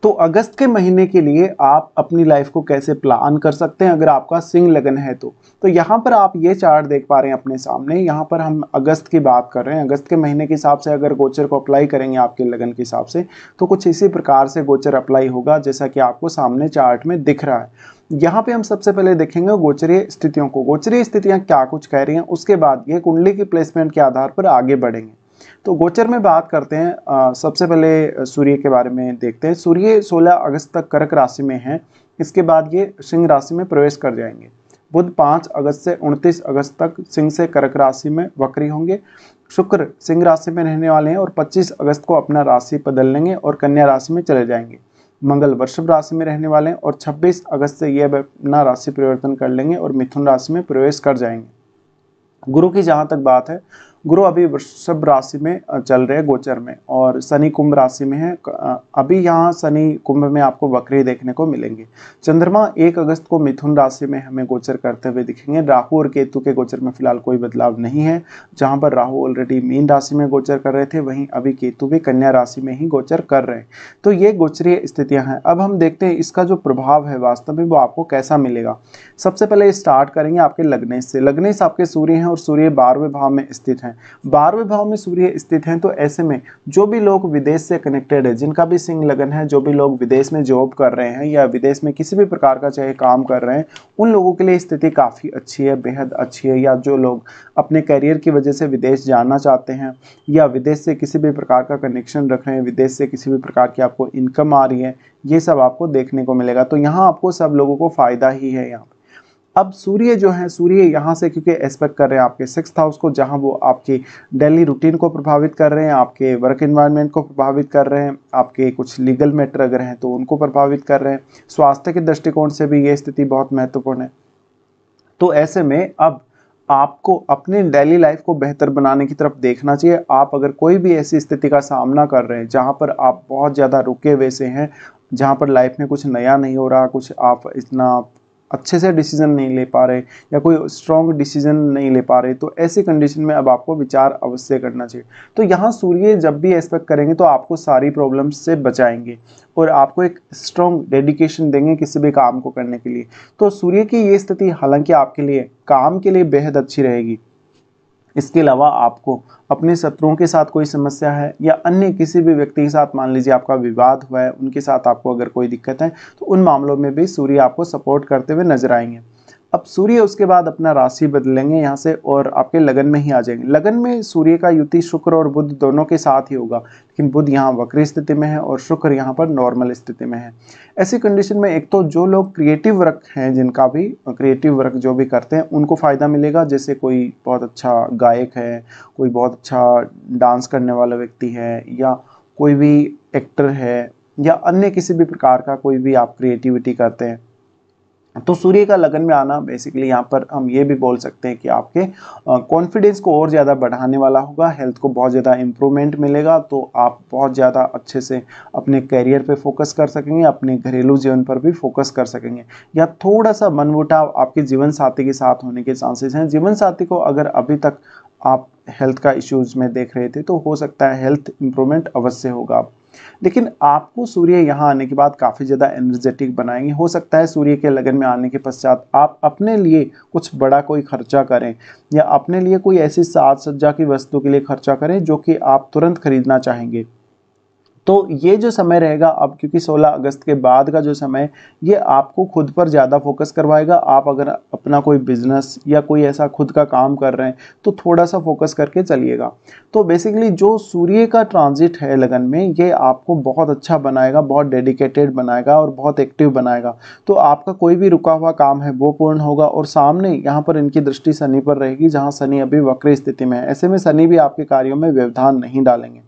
तो अगस्त के महीने के लिए आप अपनी लाइफ को कैसे प्लान कर सकते हैं अगर आपका सिंह लगन है तो यहाँ पर आप ये चार्ट देख पा रहे हैं अपने सामने। यहाँ पर हम अगस्त की बात कर रहे हैं। अगस्त के महीने के हिसाब से अगर गोचर को अप्लाई करेंगे आपके लगन के हिसाब से तो कुछ इसी प्रकार से गोचर अप्लाई होगा जैसा कि आपको सामने चार्ट में दिख रहा है। यहाँ पे हम सबसे पहले देखेंगे गोचरीय स्थितियों को, गोचरीय स्थितियां क्या कुछ कह रही हैं, उसके बाद ये कुंडली की प्लेसमेंट के आधार पर आगे बढ़ेंगे। तो गोचर में बात करते हैं। सबसे पहले सूर्य के बारे में देखते हैं। सूर्य 16 अगस्त तक कर्क राशि में है, इसके बाद ये सिंह राशि में प्रवेश कर जाएंगे। बुध 5 अगस्त से 29 अगस्त तक सिंह से कर्क राशि में वक्री होंगे। शुक्र सिंह राशि में रहने वाले हैं और 25 अगस्त को अपना राशि बदल लेंगे और कन्या राशि में चले जाएंगे। मंगल वृषभ राशि में रहने वाले हैं और 26 अगस्त से ये अपना राशि परिवर्तन कर लेंगे और मिथुन राशि में प्रवेश कर जाएंगे। गुरु की जहां तक बात है, गुरु अभी वृषभ राशि में चल रहे हैं गोचर में और शनि कुंभ राशि में है। अभी यहाँ शनि कुंभ में आपको वक्री देखने को मिलेंगे। चंद्रमा 1 अगस्त को मिथुन राशि में हमें गोचर करते हुए दिखेंगे। राहु और केतु के गोचर में फिलहाल कोई बदलाव नहीं है। जहां पर राहु ऑलरेडी मीन राशि में गोचर कर रहे थे, वहीं अभी केतु भी कन्या राशि में ही गोचर कर रहे हैं। तो ये गोचरीय स्थितियां हैं। अब हम देखते हैं इसका जो प्रभाव है वास्तव में वो आपको कैसा मिलेगा। सबसे पहले स्टार्ट करेंगे आपके लग्नेश से। लग्नेश आपके सूर्य हैं और सूर्य 12वें भाव में स्थित हैं। 12वें भाव में सूर्य स्थित हैं तो ऐसे में जो भी लोग विदेश से कनेक्टेड है, जिनका भी सिंह लगन है, जो भी लोग विदेश में जॉब कर रहे हैं या विदेश में किसी भी प्रकार का चाहे काम कर रहे हैं, उन लोगों के लिए स्थिति काफ़ी अच्छी है, बेहद अच्छी है। या जो लोग अपने करियर की वजह से विदेश जाना चाहते हैं या विदेश से किसी भी प्रकार का कनेक्शन रख रहे हैं, विदेश से किसी भी प्रकार की आपको इनकम आ रही है, ये सब आपको देखने को मिलेगा। तो यहाँ आपको सब लोगों को फायदा ही है। यहाँ अब सूर्य जो है, सूर्य यहाँ से क्योंकि एस्पेक्ट कर रहे हैं आपके 6th हाउस को, जहाँ वो आपकी डेली रूटीन को प्रभावित कर रहे हैं, आपके वर्क एनवायरनमेंट को प्रभावित कर रहे हैं, आपके कुछ लीगल मैटर अगर हैं तो उनको प्रभावित कर रहे हैं। स्वास्थ्य के दृष्टिकोण से भी ये स्थिति बहुत महत्वपूर्ण है। तो ऐसे में अब आपको अपनी डेली लाइफ को बेहतर बनाने की तरफ देखना चाहिए। आप अगर कोई भी ऐसी स्थिति का सामना कर रहे हैं जहाँ पर आप बहुत ज़्यादा रुके हुए से हैं, जहाँ पर लाइफ में कुछ नया नहीं हो रहा, कुछ आप इतना अच्छे से डिसीजन नहीं ले पा रहे या कोई स्ट्रॉन्ग डिसीजन नहीं ले पा रहे, तो ऐसी कंडीशन में अब आपको विचार अवश्य करना चाहिए। तो यहाँ सूर्य जब भी एस्पेक्ट करेंगे तो आपको सारी प्रॉब्लम्स से बचाएंगे और आपको एक स्ट्रॉन्ग डेडिकेशन देंगे किसी भी काम को करने के लिए। तो सूर्य की ये स्थिति हालांकि आपके लिए काम के लिए बेहद अच्छी रहेगी। इसके अलावा आपको अपने शत्रुओं के साथ कोई समस्या है या अन्य किसी भी व्यक्ति के साथ मान लीजिए आपका विवाद हुआ है, उनके साथ आपको अगर कोई दिक्कत है तो उन मामलों में भी सूर्य आपको सपोर्ट करते हुए नजर आएंगे। अब सूर्य उसके बाद अपना राशि बदलेंगे यहाँ से और आपके लगन में ही आ जाएंगे। लगन में सूर्य का युति शुक्र और बुध दोनों के साथ ही होगा, लेकिन बुध यहाँ वक्री स्थिति में है और शुक्र यहाँ पर नॉर्मल स्थिति में है। ऐसी कंडीशन में एक तो जो लोग क्रिएटिव वर्क हैं, जिनका भी क्रिएटिव वर्क जो भी करते हैं, उनको फ़ायदा मिलेगा। जैसे कोई बहुत अच्छा गायक है, कोई बहुत अच्छा डांस करने वाला व्यक्ति है या कोई भी एक्टर है या अन्य किसी भी प्रकार का कोई भी आप क्रिएटिविटी करते हैं, तो सूर्य का लगन में आना बेसिकली यहाँ पर हम ये भी बोल सकते हैं कि आपके कॉन्फिडेंस को और ज़्यादा बढ़ाने वाला होगा। हेल्थ को बहुत ज़्यादा इम्प्रूवमेंट मिलेगा, तो आप बहुत ज़्यादा अच्छे से अपने करियर पे फोकस कर सकेंगे, अपने घरेलू जीवन पर भी फोकस कर सकेंगे। या थोड़ा सा मनमुटाव आपके जीवन साथी के साथ होने के चांसेस हैं। जीवन साथी को अगर अभी तक आप हेल्थ का इश्यूज में देख रहे थे तो हो सकता है हेल्थ इंप्रूवमेंट अवश्य होगा। लेकिन आपको सूर्य यहाँ आने के बाद काफ़ी ज़्यादा एनर्जेटिक बनाएंगे। हो सकता है सूर्य के लगन में आने के पश्चात आप अपने लिए कुछ बड़ा कोई खर्चा करें या अपने लिए कोई ऐसी साज सज्जा की वस्तु के लिए खर्चा करें जो कि आप तुरंत खरीदना चाहेंगे। तो ये जो समय रहेगा अब, क्योंकि 16 अगस्त के बाद का जो समय, ये आपको खुद पर ज़्यादा फोकस करवाएगा। आप अगर अपना कोई बिजनेस या कोई ऐसा खुद का काम कर रहे हैं तो थोड़ा सा फोकस करके चलिएगा। तो बेसिकली जो सूर्य का ट्रांजिट है लगन में, ये आपको बहुत अच्छा बनाएगा, बहुत डेडिकेटेड बनाएगा और बहुत एक्टिव बनाएगा। तो आपका कोई भी रुका हुआ काम है वो पूर्ण होगा। और सामने यहाँ पर इनकी दृष्टि शनि पर रहेगी, जहाँ शनि अभी वक्र स्थिति में है। ऐसे में शनि भी आपके कार्यों में व्यवधान नहीं डालेंगे।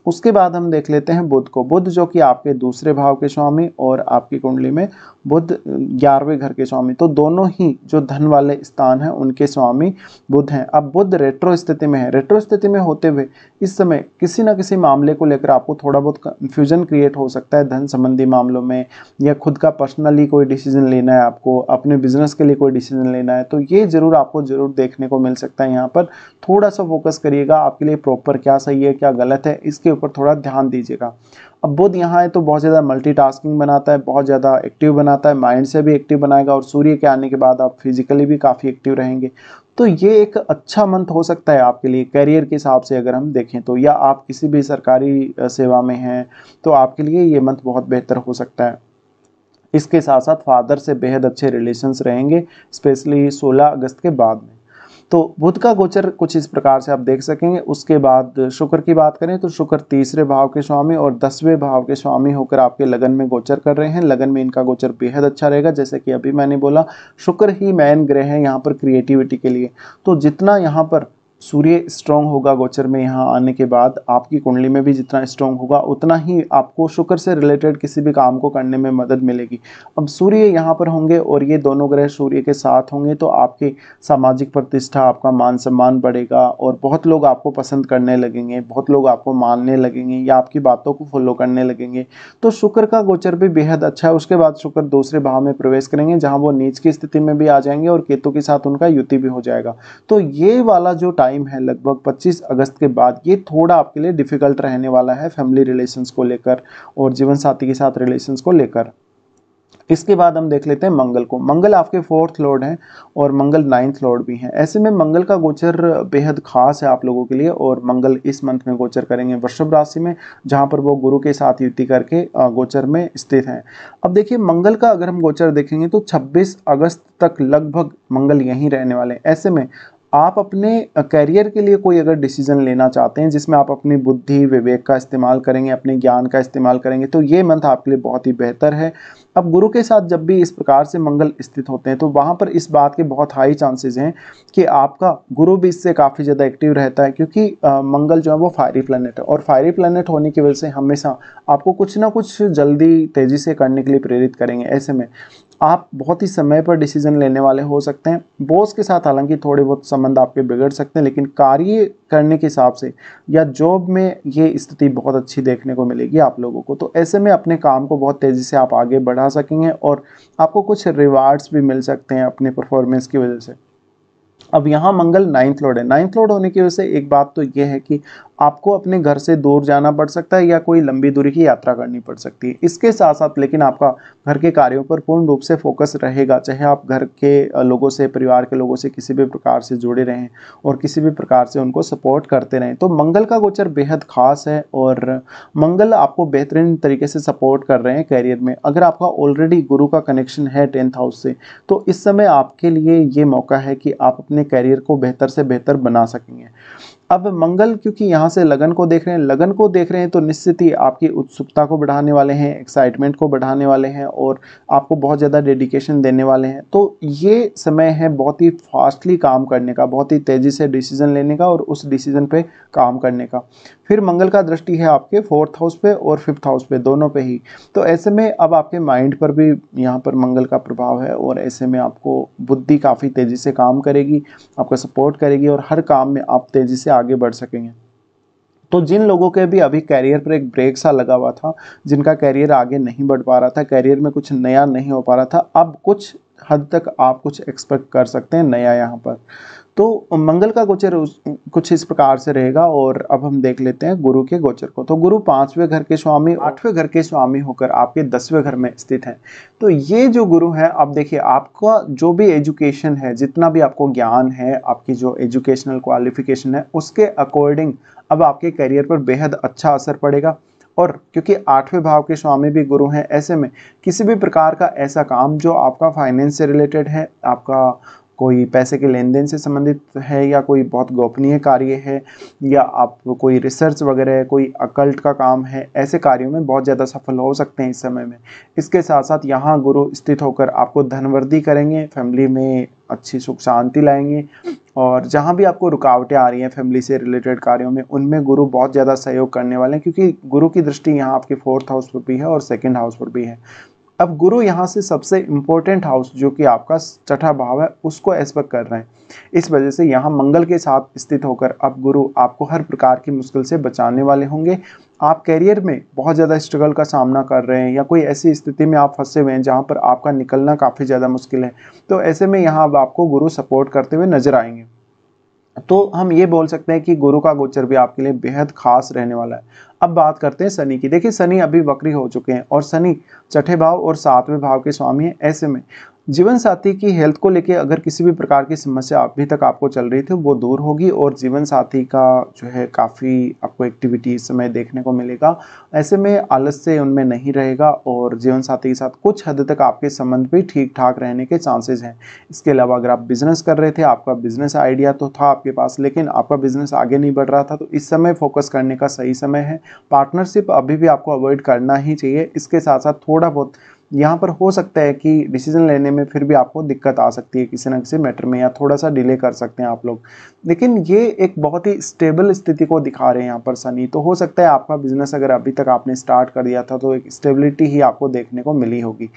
उसके बाद हम देख लेते हैं बुध को। बुध जो कि आपके दूसरे भाव के स्वामी और आपकी कुंडली में बुध 11वें घर के स्वामी, तो दोनों ही जो धन वाले स्थान हैं उनके स्वामी बुध हैं। अब बुध रेट्रो स्थिति में है। रेट्रो स्थिति में होते हुए इस समय किसी ना किसी मामले को लेकर आपको थोड़ा बहुत कंफ्यूजन क्रिएट हो सकता है, धन संबंधी मामलों में, या खुद का पर्सनली कोई डिसीजन लेना है, आपको अपने बिजनेस के लिए कोई डिसीजन लेना है, तो ये जरूर आपको जरूर देखने को मिल सकता है। यहाँ पर थोड़ा सा फोकस करिएगा, आपके लिए प्रॉपर क्या सही है क्या गलत है इसके ऊपर थोड़ा ध्यान दीजिएगा। अब बुध यहाँ है तो बहुत ज़्यादा मल्टीटास्किंग बनाता है, बहुत ज़्यादा एक्टिव बनाता है, माइंड से भी एक्टिव बनाएगा, और सूर्य के आने के बाद आप फिजिकली भी काफ़ी एक्टिव रहेंगे। तो ये एक अच्छा मंथ हो सकता है आपके लिए करियर के हिसाब से अगर हम देखें तो, या आप किसी भी सरकारी सेवा में हैं तो आपके लिए ये मंथ बहुत बेहतर हो सकता है। इसके साथ साथ फादर से बेहद अच्छे रिलेशंस रहेंगे, स्पेशली 16 अगस्त के बाद में। तो बुध का गोचर कुछ इस प्रकार से आप देख सकेंगे। उसके बाद शुक्र की बात करें तो शुक्र तीसरे भाव के स्वामी और 10वें भाव के स्वामी होकर आपके लगन में गोचर कर रहे हैं। लगन में इनका गोचर बेहद अच्छा रहेगा। जैसे कि अभी मैंने बोला, शुक्र ही मेन ग्रह है यहाँ पर क्रिएटिविटी के लिए। तो जितना यहाँ पर सूर्य स्ट्रॉन्ग होगा गोचर में यहाँ आने के बाद, आपकी कुंडली में भी जितना स्ट्रॉन्ग होगा उतना ही आपको शुक्र से रिलेटेड किसी भी काम को करने में मदद मिलेगी। अब सूर्य यहाँ पर होंगे और ये दोनों ग्रह सूर्य के साथ होंगे तो आपकी सामाजिक प्रतिष्ठा, आपका मान सम्मान बढ़ेगा और बहुत लोग आपको पसंद करने लगेंगे, बहुत लोग आपको मानने लगेंगे या आपकी बातों को फॉलो करने लगेंगे। तो शुक्र का गोचर भी बेहद अच्छा है। उसके बाद शुक्र दूसरे भाव में प्रवेश करेंगे जहाँ वो नीच की स्थिति में भी आ जाएंगे और केतु के साथ उनका युति भी हो जाएगा। तो ये वाला जो टाइम है लगभग 25 अगस्त के बाद, ये थोड़ा आपके लिए डिफिकल्ट रहने वाला है फैमिली रिलेशंस को लेकर और जीवन साथी के साथ रिलेशंस को लेकर। इसके बाद हम देख लेते हैं मंगल को। मंगल आपके 4th लॉर्ड हैं और मंगल 9th लॉर्ड भी हैं। ऐसे में मंगल का गोचर बेहद खास है आप लोगों के लिए, और मंगल इस मंथ में गोचर करेंगे वृषभ राशि में, जहां पर वो गुरु के साथ युति करके गोचर में स्थित हैं। अब देखिए, मंगल का अगर हम गोचर देखेंगे तो 26 अगस्त तक लगभग मंगल यहीं रहने वाले हैं। ऐसे में आप अपने करियर के लिए कोई अगर डिसीजन लेना चाहते हैं जिसमें आप अपनी बुद्धि विवेक का इस्तेमाल करेंगे, अपने ज्ञान का इस्तेमाल करेंगे, तो ये मंथ आपके लिए बहुत ही बेहतर है। अब गुरु के साथ जब भी इस प्रकार से मंगल स्थित होते हैं तो वहाँ पर इस बात के बहुत हाई चांसेस हैं कि आपका गुरु भी इससे काफ़ी ज़्यादा एक्टिव रहता है, क्योंकि मंगल जो है वो फायरी प्लैनेट है, और फायरी प्लैनेट होने की वजह से हमेशा आपको कुछ ना कुछ जल्दी तेज़ी से करने के लिए प्रेरित करेंगे। ऐसे में आप बहुत ही समय पर डिसीजन लेने वाले हो सकते हैं। बॉस के साथ हालांकि थोड़े बहुत संबंध आपके बिगड़ सकते हैं, लेकिन कार्य करने के हिसाब से या जॉब में ये स्थिति बहुत अच्छी देखने को मिलेगी आप लोगों को। तो ऐसे में अपने काम को बहुत तेज़ी से आप आगे बढ़ा सकेंगे और आपको कुछ रिवार्ड्स भी मिल सकते हैं अपने परफॉर्मेंस की वजह से। अब यहाँ मंगल 9th लॉर्ड है। 9th लॉर्ड होने की वजह से एक बात तो ये है कि आपको अपने घर से दूर जाना पड़ सकता है या कोई लंबी दूरी की यात्रा करनी पड़ सकती है। इसके साथ साथ लेकिन आपका घर के कार्यों पर पूर्ण रूप से फोकस रहेगा, चाहे आप घर के लोगों से, परिवार के लोगों से किसी भी प्रकार से जुड़े रहें और किसी भी प्रकार से उनको सपोर्ट करते रहें। तो मंगल का गोचर बेहद खास है और मंगल आपको बेहतरीन तरीके से सपोर्ट कर रहे हैं करियर में। अगर आपका ऑलरेडी गुरु का कनेक्शन है 10th हाउस से, तो इस समय आपके लिए ये मौका है कि आप अपने करियर को बेहतर से बेहतर बना सकेंगे। अब मंगल क्योंकि यहाँ से लगन को देख रहे हैं, लगन को देख रहे हैं तो निश्चित ही आपकी उत्सुकता को बढ़ाने वाले हैं, एक्साइटमेंट को बढ़ाने वाले हैं और आपको बहुत ज़्यादा डेडिकेशन देने वाले हैं। तो ये समय है बहुत ही फास्टली काम करने का, बहुत ही तेज़ी से डिसीजन लेने का और उस डिसीजन पे काम करने का। फिर मंगल का दृष्टि है आपके 4th हाउस पे और 5th हाउस पे, दोनों पे ही। तो ऐसे में अब आपके माइंड पर भी यहाँ पर मंगल का प्रभाव है और ऐसे में आपको बुद्धि काफ़ी तेज़ी से काम करेगी, आपको सपोर्ट करेगी और हर काम में आप तेज़ी से आगे बढ़ सकेंगे। तो जिन लोगों के भी अभी कैरियर पर एक ब्रेक सा लगा हुआ था, जिनका कैरियर आगे नहीं बढ़ पा रहा था, कैरियर में कुछ नया नहीं हो पा रहा था, अब कुछ हद तक आप कुछ एक्सपेक्ट कर सकते हैं नया यहाँ पर। तो मंगल का गोचर कुछ इस प्रकार से रहेगा। और अब हम देख लेते हैं गुरु के गोचर को। तो गुरु 5वें घर के स्वामी, 8वें घर के स्वामी होकर आपके 10वें घर में स्थित हैं। तो ये जो गुरु है, आप देखिए आपका जो भी एजुकेशन है, जितना भी आपको ज्ञान है, आपकी जो एजुकेशनल क्वालिफिकेशन है, उसके अकॉर्डिंग अब आपके करियर पर बेहद अच्छा असर पड़ेगा। और क्योंकि 8वें भाव के स्वामी भी गुरु हैं, ऐसे में किसी भी प्रकार का ऐसा काम जो आपका फाइनेंस से रिलेटेड है, आपका कोई पैसे के लेन देन से संबंधित है या कोई बहुत गोपनीय कार्य है या आप कोई रिसर्च वगैरह है, कोई अकल्ट का काम है, ऐसे कार्यों में बहुत ज़्यादा सफल हो सकते हैं इस समय में। इसके साथ साथ यहाँ गुरु स्थित होकर आपको धनवृद्धि करेंगे, फैमिली में अच्छी सुख शांति लाएंगे और जहाँ भी आपको रुकावटें आ रही हैं फैमिली से रिलेटेड कार्यों में, उनमें गुरु बहुत ज़्यादा सहयोग करने वाले हैं, क्योंकि गुरु की दृष्टि यहाँ आपके 4th हाउस पर भी है और 2nd हाउस पर भी है। अब गुरु यहाँ से सबसे इम्पोर्टेंट हाउस जो कि आपका 6ठा भाव है, उसको एस्पेक्ट कर रहे हैं। इस वजह से यहाँ मंगल के साथ स्थित होकर अब गुरु आपको हर प्रकार की मुश्किल से बचाने वाले होंगे। आप कैरियर में बहुत ज़्यादा स्ट्रगल का सामना कर रहे हैं या कोई ऐसी स्थिति में आप फंसे हुए हैं जहाँ पर आपका निकलना काफ़ी ज़्यादा मुश्किल है, तो ऐसे में यहाँ अब आपको गुरु सपोर्ट करते हुए नजर आएंगे। तो हम ये बोल सकते हैं कि गुरु का गोचर भी आपके लिए बेहद खास रहने वाला है। अब बात करते हैं शनि की। देखिए शनि अभी वक्री हो चुके हैं और शनि छठे भाव और सातवें भाव के स्वामी हैं। ऐसे में जीवन साथी की हेल्थ को लेके अगर किसी भी प्रकार की समस्या अभी तक आपको चल रही थी वो दूर होगी और जीवन साथी का जो है काफ़ी आपको एक्टिविटी इस समय देखने को मिलेगा। ऐसे में आलस्य उनमें नहीं रहेगा और जीवन साथी के साथ कुछ हद तक आपके संबंध भी ठीक ठाक रहने के चांसेस हैं। इसके अलावा अगर आप बिजनेस कर रहे थे, आपका बिजनेस आइडिया तो था आपके पास, लेकिन आपका बिजनेस आगे नहीं बढ़ रहा था, तो इस समय फोकस करने का सही समय है। पार्टनरशिप अभी भी आपको अवॉइड करना ही चाहिए। इसके साथ साथ थोड़ा बहुत यहाँ पर हो सकता है कि डिसीजन लेने में फिर भी आपको दिक्कत आ सकती है किसी न किसी मैटर में, या थोड़ा सा डिले कर सकते हैं आप लोग। लेकिन ये एक बहुत ही स्टेबल स्थिति को दिखा रहे हैं यहाँ पर शनि। तो हो सकता है आपका बिजनेस अगर अभी तक आपने स्टार्ट कर दिया था तो एक स्टेबिलिटी ही आपको देखने को मिली होगी।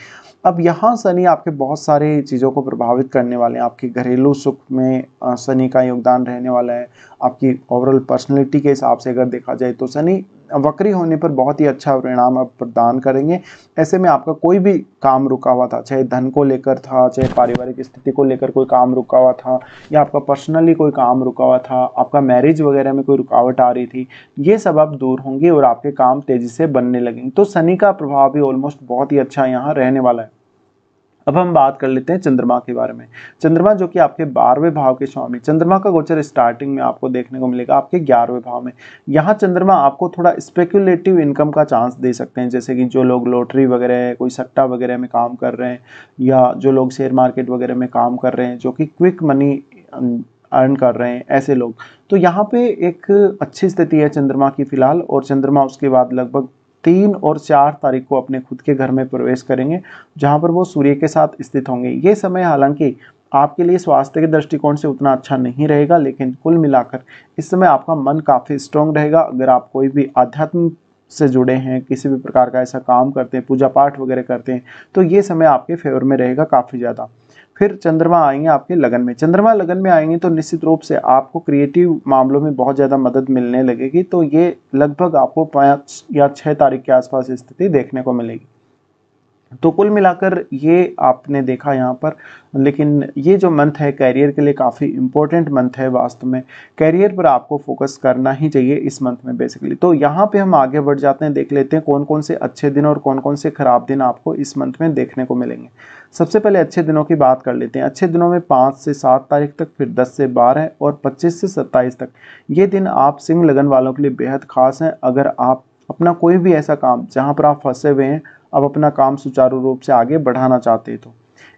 अब यहाँ शनि आपके बहुत सारे चीज़ों को प्रभावित करने वाले हैं। आपके घरेलू सुख में शनि का योगदान रहने वाला है। आपकी ओवरऑल पर्सनैलिटी के हिसाब से अगर देखा जाए तो शनि वक्री होने पर बहुत ही अच्छा परिणाम आप प्रदान करेंगे। ऐसे में आपका कोई भी काम रुका हुआ था, चाहे धन को लेकर था, चाहे पारिवारिक स्थिति को लेकर कोई काम रुका हुआ था, या आपका पर्सनली कोई काम रुका हुआ था, आपका मैरिज वगैरह में कोई रुकावट आ रही थी, ये सब अब दूर होंगे और आपके काम तेजी से बनने लगेंगे। तो शनि का प्रभाव भी ऑलमोस्ट बहुत ही अच्छा यहाँ रहने वाला है। अब हम बात कर लेते हैं चंद्रमा के बारे में। चंद्रमा जो कि आपके 12वें भाव के स्वामी, चंद्रमा का गोचर स्टार्टिंग में आपको देखने को मिलेगा आपके 11वें भाव में। यहाँ चंद्रमा आपको थोड़ा स्पेक्युलेटिव इनकम का चांस दे सकते हैं, जैसे कि जो लोग लॉटरी वगैरह, कोई सट्टा वगैरह में काम कर रहे हैं, या जो लोग शेयर मार्केट वगैरह में काम कर रहे हैं, जो कि क्विक मनी अर्न कर रहे हैं, ऐसे लोग। तो यहाँ पे एक अच्छी स्थिति है चंद्रमा की फिलहाल। और चंद्रमा उसके बाद लगभग 3 और 4 तारीख को अपने खुद के घर में प्रवेश करेंगे, जहां पर वो सूर्य के साथ स्थित होंगे। ये समय हालांकि आपके लिए स्वास्थ्य के दृष्टिकोण से उतना अच्छा नहीं रहेगा, लेकिन कुल मिलाकर इस समय आपका मन काफ़ी स्ट्रांग रहेगा। अगर आप कोई भी आध्यात्म से जुड़े हैं, किसी भी प्रकार का ऐसा काम करते हैं, पूजा पाठ वगैरह करते हैं, तो ये समय आपके फेवर में रहेगा काफ़ी ज़्यादा। फिर चंद्रमा आएंगे आपके लगन में। चंद्रमा लगन में आएंगे तो निश्चित रूप से आपको क्रिएटिव मामलों में बहुत ज़्यादा मदद मिलने लगेगी। तो ये लगभग आपको 5 या 6 तारीख के आसपास स्थिति देखने को मिलेगी। तो कुल मिलाकर ये आपने देखा यहाँ पर। लेकिन ये जो मंथ है कैरियर के लिए काफ़ी इंपॉर्टेंट मंथ है। वास्तव में कैरियर पर आपको फोकस करना ही चाहिए इस मंथ में बेसिकली। तो यहाँ पे हम आगे बढ़ जाते हैं, देख लेते हैं कौन कौन से अच्छे दिन और कौन कौन से खराब दिन आपको इस मंथ में देखने को मिलेंगे। सबसे पहले अच्छे दिनों की बात कर लेते हैं। अच्छे दिनों में 5 से 7 तारीख तक, फिर 10 से 12 और 25 से 27 तक। ये दिन आप सिंह लगन वालों के लिए बेहद खास हैं। अगर आप अपना कोई भी ऐसा काम जहाँ पर आप फंसे हुए हैं, अब अपना काम सुचारू रूप से आगे बढ़ाना चाहते हैं तो।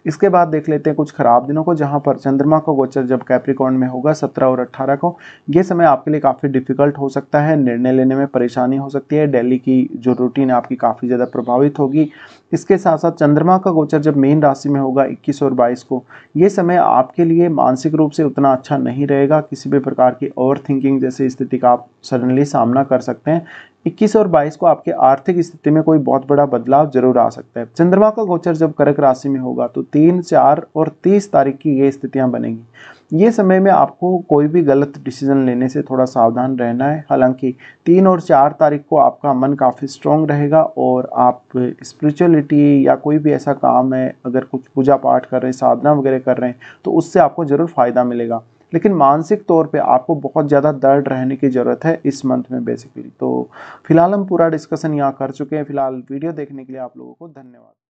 इसके बाद देख लेते हैं कुछ खराब दिनों को, जहां पर चंद्रमा का गोचर जब कैप्रिकॉर्न में होगा 17 और 18 को, ये समय आपके लिए काफ़ी डिफिकल्ट हो सकता है। निर्णय लेने में परेशानी हो सकती है। दिल्ली की जो रूटीन है आपकी काफ़ी ज़्यादा प्रभावित होगी। इसके साथ साथ चंद्रमा का गोचर जब मीन राशि में होगा 21 और 22 को, ये समय आपके लिए मानसिक रूप से उतना अच्छा नहीं रहेगा। किसी भी प्रकार की ओवर थिंकिंग जैसी स्थिति का आप सडनली सामना कर सकते हैं। 21 और 22 को आपके आर्थिक स्थिति में कोई बहुत बड़ा बदलाव जरूर आ सकता है। चंद्रमा का गोचर जब कर्क राशि में होगा तो 3, 4 और 30 तारीख की ये स्थितियां बनेंगी। ये समय में आपको कोई भी गलत डिसीजन लेने से थोड़ा सावधान रहना है। हालांकि 3 और 4 तारीख को आपका मन काफ़ी स्ट्रांग रहेगा और आप स्पिरिचुअलिटी या कोई भी ऐसा काम है, अगर कुछ पूजा पाठ कर रहे हैं, साधना वगैरह कर रहे हैं, तो उससे आपको ज़रूर फायदा मिलेगा। लेकिन मानसिक तौर पे आपको बहुत ज़्यादा दर्द रहने की ज़रूरत है इस मंथ में बेसिकली। तो फिलहाल हम पूरा डिस्कशन यहाँ कर चुके हैं। फिलहाल वीडियो देखने के लिए आप लोगों को धन्यवाद।